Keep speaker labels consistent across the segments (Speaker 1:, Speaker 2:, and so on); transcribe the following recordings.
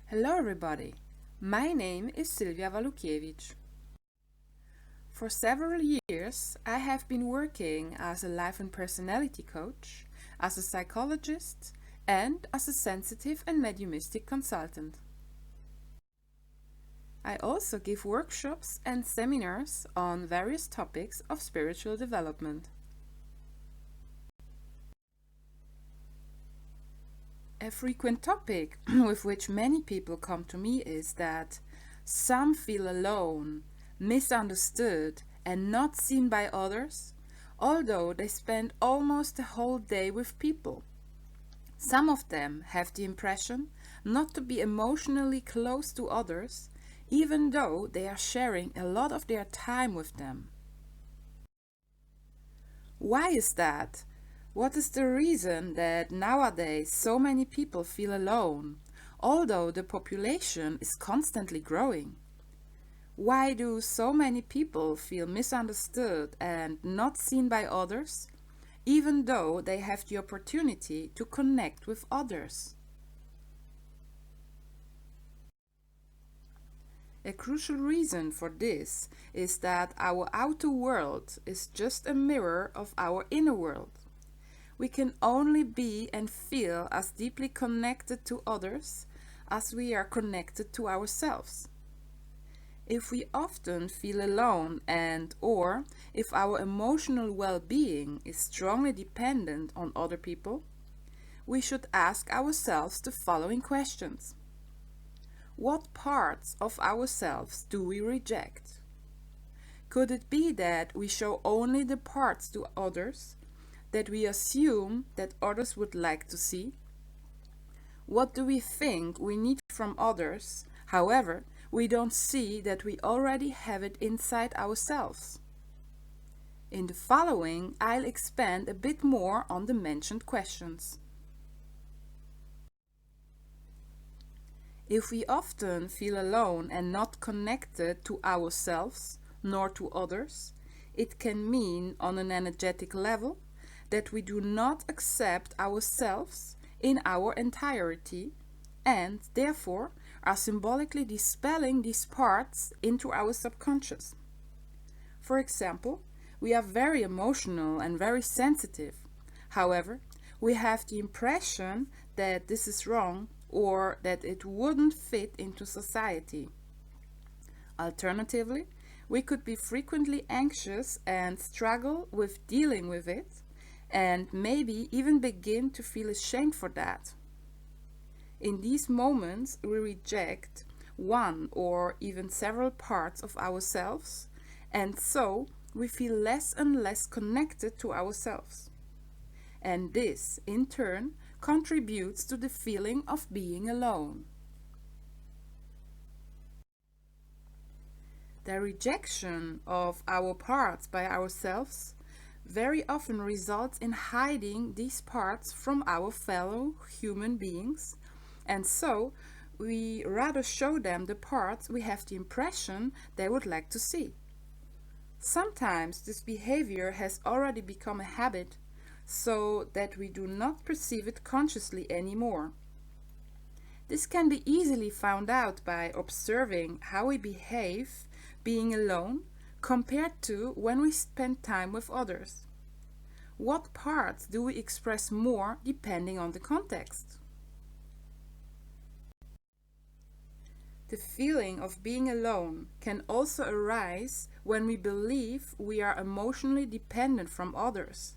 Speaker 1: Hello everybody, my name is Sylvia Walukiewicz. For several years I have been working as a life and personality coach, as a psychologist and as a sensitive and mediumistic consultant. I also give workshops and seminars on various topics of spiritual development. A frequent topic with which many people come to me is that some feel alone, misunderstood, and not seen by others, although they spend almost the whole day with people. Some of them have the impression not to be emotionally close to others, even though they are sharing a lot of their time with them. Why is that? What is the reason that nowadays so many people feel alone, although the population is constantly growing? Why do so many people feel misunderstood and not seen by others, even though they have the opportunity to connect with others? A crucial reason for this is that our outer world is just a mirror of our inner world. We can only be and feel as deeply connected to others as we are connected to ourselves. If we often feel alone or if our emotional well-being is strongly dependent on other people, we should ask ourselves the following questions. What parts of ourselves do we reject? Could it be that we show only the parts to others that we assume that others would like to see? What do we think we need from others, however, we don't see that we already have it inside ourselves? In the following, I'll expand a bit more on the mentioned questions. If we often feel alone and not connected to ourselves nor to others, it can mean on an energetic level that we do not accept ourselves in our entirety and therefore are symbolically dispelling these parts into our subconscious. For example, we are very emotional and very sensitive. However, we have the impression that this is wrong or that it wouldn't fit into society. Alternatively, we could be frequently anxious and struggle with dealing with it, and maybe even begin to feel ashamed for that. In these moments, we reject one or even several parts of ourselves, and so we feel less and less connected to ourselves. And this, in turn, contributes to the feeling of being alone. The rejection of our parts by ourselves very often results in hiding these parts from our fellow human beings, and so we rather show them the parts we have the impression they would like to see. Sometimes this behavior has already become a habit, so that we do not perceive it consciously anymore. This can be easily found out by observing how we behave being alone compared to when we spend time with others. What parts do we express more depending on the context? The feeling of being alone can also arise when we believe we are emotionally dependent from others.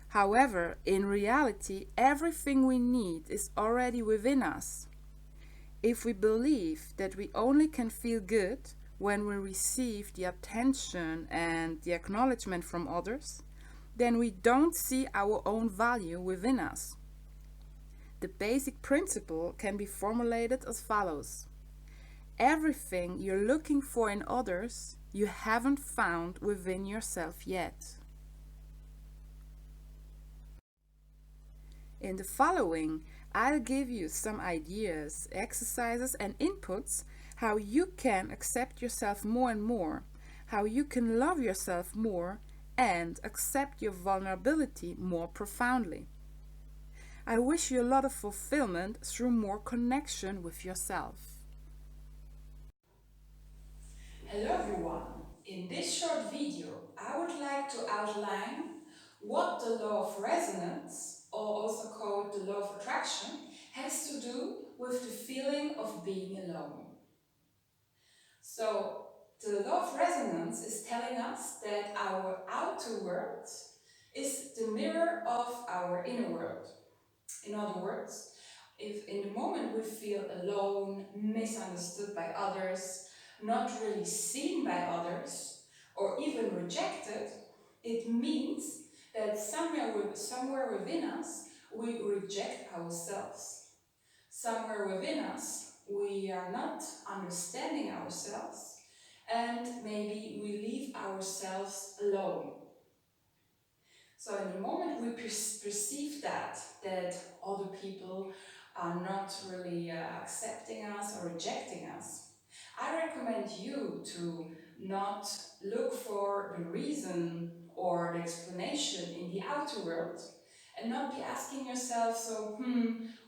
Speaker 1: However, in reality, everything we need is already within us. If we believe that we only can feel good when we receive the attention and the acknowledgement from others, then we don't see our own value within us. The basic principle can be formulated as follows. Everything you're looking for in others, you haven't found within yourself yet. In the following, I'll give you some ideas, exercises and inputs how you can accept yourself more and more, how you can love yourself more and accept your vulnerability more profoundly. I wish you a lot of fulfillment through more connection with yourself.
Speaker 2: Hello everyone. In this short video, I would like to outline what the law of resonance, or also called the law of attraction, has to do with the feeling of being alone. So, the law of resonance is telling us that our outer world is the mirror of our inner world. In other words, if in the moment we feel alone, misunderstood by others, not really seen by others, or even rejected, it means that somewhere within us we reject ourselves. Somewhere within us we are not understanding ourselves, and maybe we leave ourselves alone. So in the moment we perceive that other people are not really accepting us or rejecting us, I recommend you to not look for the reason or the explanation in the outer world, and not be asking yourself,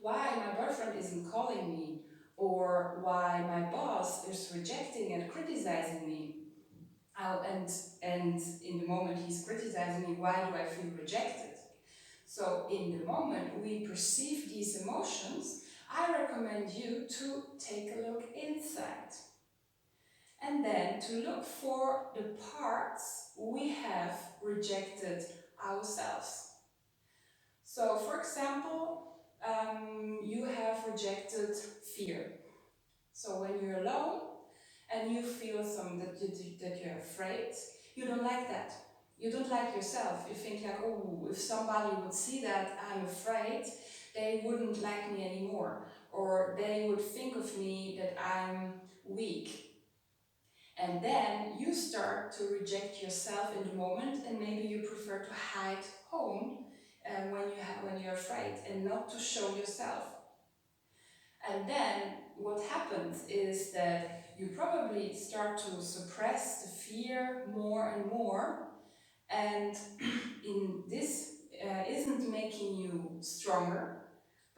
Speaker 2: why my boyfriend isn't calling me, or why my boss is rejecting and criticizing me. Oh, and in the moment he's criticizing me, why do I feel rejected? So in the moment we perceive these emotions, I recommend you to take a look inside. And then to look for the parts we have rejected ourselves. So for example, you have rejected fear. So when you're alone, and you feel that you're afraid, you don't like that. You don't like yourself. You think like, oh, if somebody would see that I'm afraid, they wouldn't like me anymore. Or they would think of me that I'm weak. And then you start to reject yourself in the moment, and maybe you prefer to hide home when you're afraid and not to show yourself. And then what happens is that you probably start to suppress the fear more and more, and in this isn't making you stronger,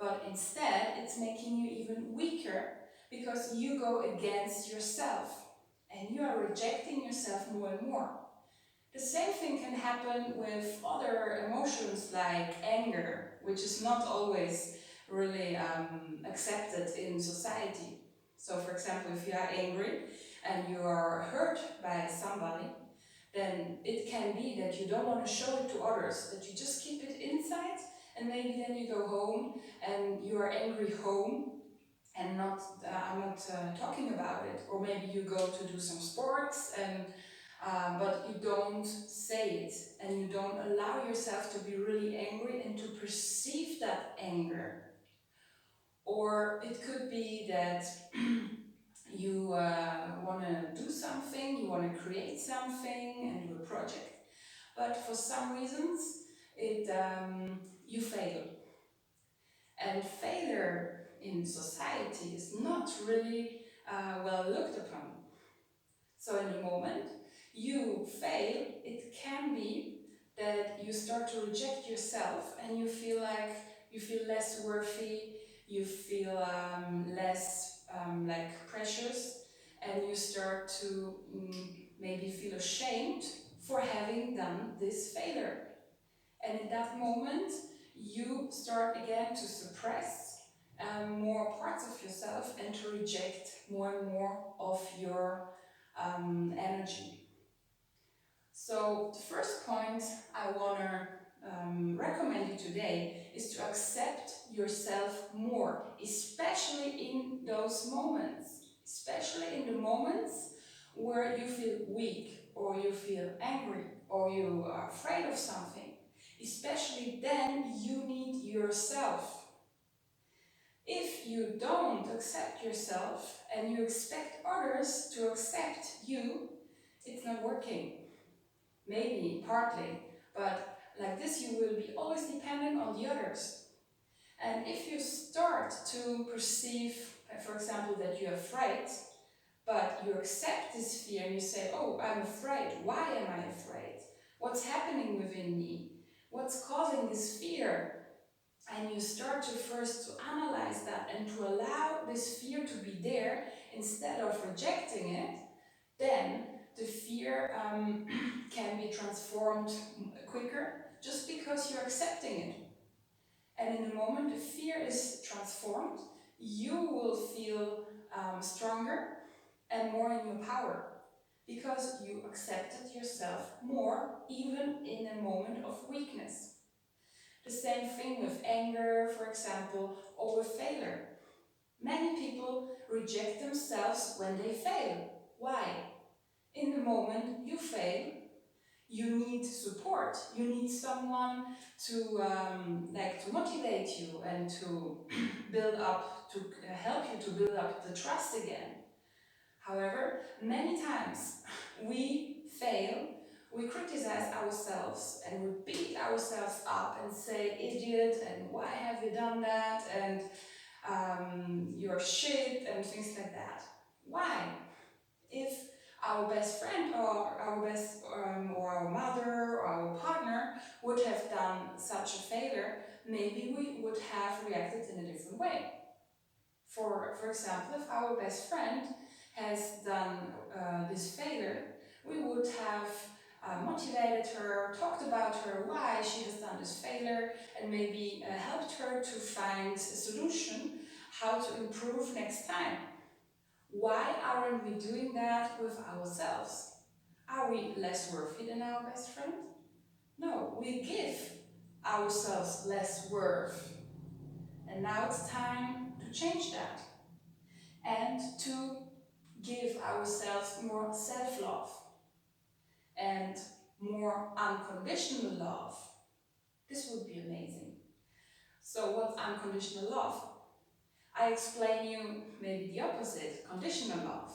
Speaker 2: but instead it's making you even weaker, because you go against yourself and you are rejecting yourself more and more. The same thing can happen with other emotions like anger, which is not always really accepted in society. So for example, if you are angry and you are hurt by somebody, then it can be that you don't want to show it to others, that you just keep it inside, and maybe then you go home and you are angry home, and I'm not talking about it. Or maybe you go to do some sports, and but you don't say it, and you don't allow yourself to be really angry and to perceive that anger. Or it could be that you want to do something, you want to create something and do a project, but for some reasons you fail. And failure in society is not really well looked upon. So in the moment you fail, it can be that you start to reject yourself, and you feel less worthy, you feel less like precious, and you start to maybe feel ashamed for having done this failure. And in that moment, you start again to suppress more parts of yourself and to reject more and more of your energy. So the first point I want to recommend you today is to accept yourself more, especially in those moments, especially in the moments where you feel weak, or you feel angry, or you are afraid of something. Especially then you need yourself. If you don't accept yourself and you expect others to accept you, it's not working. Maybe partly, but like this you will be always dependent on the others. And if you start to perceive, for example, that you're afraid, but you accept this fear and you say, oh, I'm afraid. Why am I afraid? What's happening within me? What's causing this fear? And you start to first to analyze that and to allow this fear to be there instead of rejecting it, then the fear can be transformed quicker just because you're accepting it. And in the moment the fear is transformed, you will feel stronger and more in your power because you accepted yourself more, even in a moment of weakness. The same thing with anger, for example, or with failure. Many people reject themselves when they fail. Why? In the moment you fail, you need support. You need someone to to motivate you and to build up, to help you to build up the trust again. However, many times we fail, we criticize ourselves and we beat ourselves up and say, idiot, and why have you done that, and you're shit, and things like that. Why? If our best friend or our best or our mother or our partner would have done such a failure, maybe we would have reacted in a different way. For example, if our best friend has done this failure, we would have motivated her, talked about her, why she has done this failure, and maybe helped her to find a solution how to improve next time. Why aren't we doing that with ourselves? Are we less worthy than our best friend? No, we give ourselves less worth. And now it's time to change that and to give ourselves more self-love and more unconditional love. This would be amazing. So what's unconditional love? I explain you maybe the opposite, conditional love.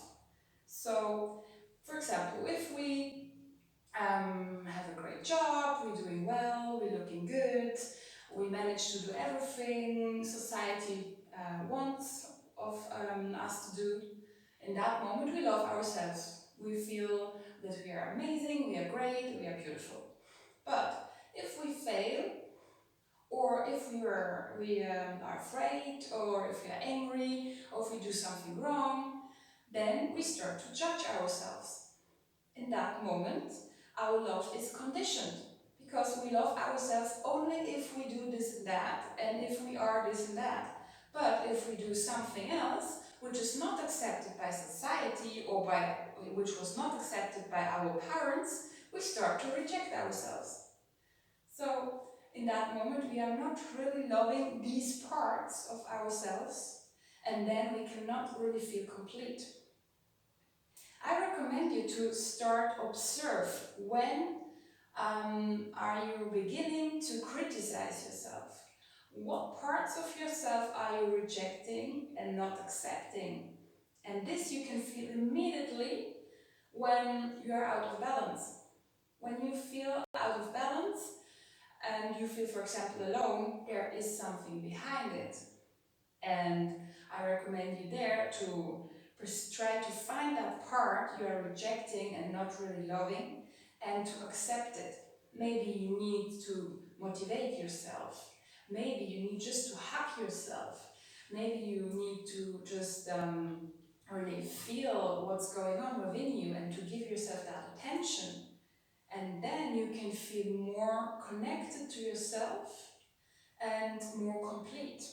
Speaker 2: So, for example, if we have a great job, we're doing well, we're looking good, we manage to do everything society wants of us to do, in that moment we love ourselves. We feel that we are amazing, we are great, we are beautiful. But if we fail, or if we are afraid, or if we are angry, or if we do something wrong, then we start to judge ourselves. In that moment, our love is conditioned, because we love ourselves only if we do this and that, and if we are this and that. But if we do something else, which is not accepted by society, or which was not accepted by our parents, we start to reject ourselves. So in that moment, we are not really loving these parts of ourselves, and then we cannot really feel complete. I recommend you to start observe when are you beginning to criticize yourself. What parts of yourself are you rejecting and not accepting? And this you can feel immediately when you are out of balance. When you feel out of balance and you feel, for example, alone, there is something behind it. And I recommend you there to try to find that part you are rejecting and not really loving, and to accept it. Maybe you need to motivate yourself. Maybe you need just to hug yourself. Maybe you need to just really feel what's going on within you and to give yourself that attention. And then you can feel more connected to yourself and more complete.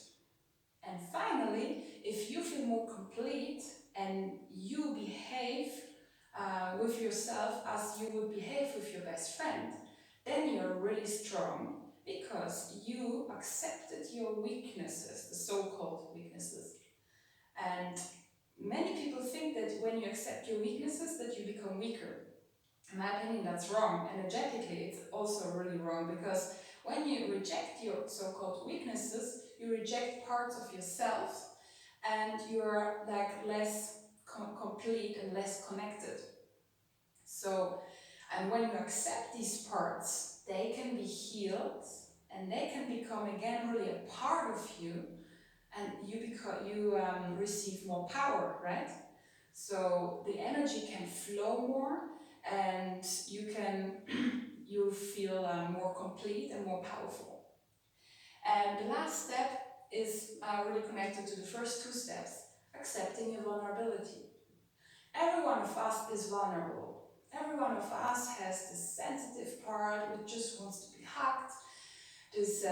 Speaker 2: And finally, if you feel more complete and you behave with yourself as you would behave with your best friend, then you're really strong, because you accepted your weaknesses, the so-called weaknesses. And many people think that when you accept your weaknesses, that you become weaker. In my opinion, that's wrong. Energetically, it's also really wrong, because when you reject your so-called weaknesses, you reject parts of yourself, and you're like less complete and less connected. So, and when you accept these parts, they can be healed and they can become again really a part of you, and you receive more power, right? So the energy can flow more, and you feel more complete and more powerful. And the last step is really connected to the first two steps, accepting your vulnerability. Every one of us is vulnerable. Every one of us has this sensitive part which just wants to be hugged, this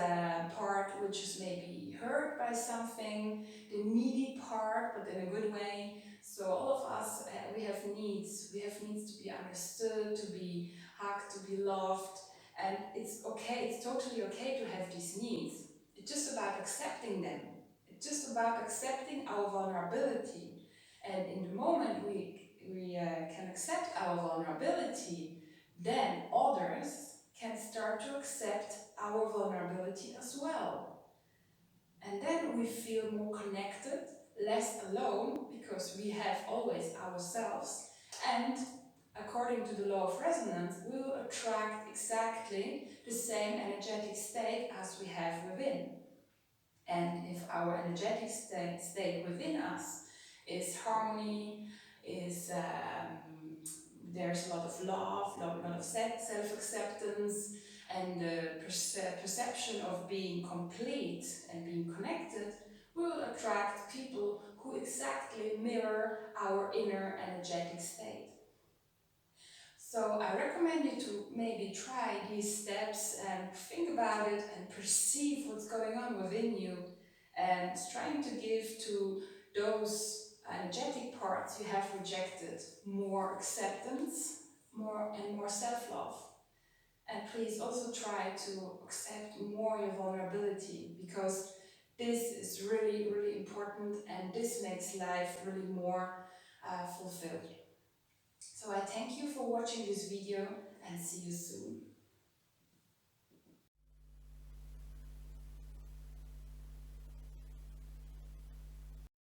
Speaker 2: part which is maybe hurt by something, the needy part, but in a good way. So all of us, we have needs. We have needs to be understood, to be hugged, to be loved. And it's okay, it's totally okay to have these needs. It's just about accepting them. It's just about accepting our vulnerability. And in the moment we can accept our vulnerability, then others can start to accept our vulnerability as well. And then we feel more connected, less alone, because we have always ourselves. And according to the law of resonance, we will attract exactly the same energetic state as we have within. And if our energetic state within us is harmony, is there's a lot of love, a lot of self-acceptance, and the perception of being complete and being connected, we will attract people who exactly mirror our inner energetic state. So I recommend you to maybe try these steps and think about it and perceive what's going on within you, and trying to give to those energetic parts you have rejected more acceptance, more and more self-love. And please also try to accept more your vulnerability, because this is really, really important, and this makes life really more fulfilled. So I thank you for watching this video, and see you soon.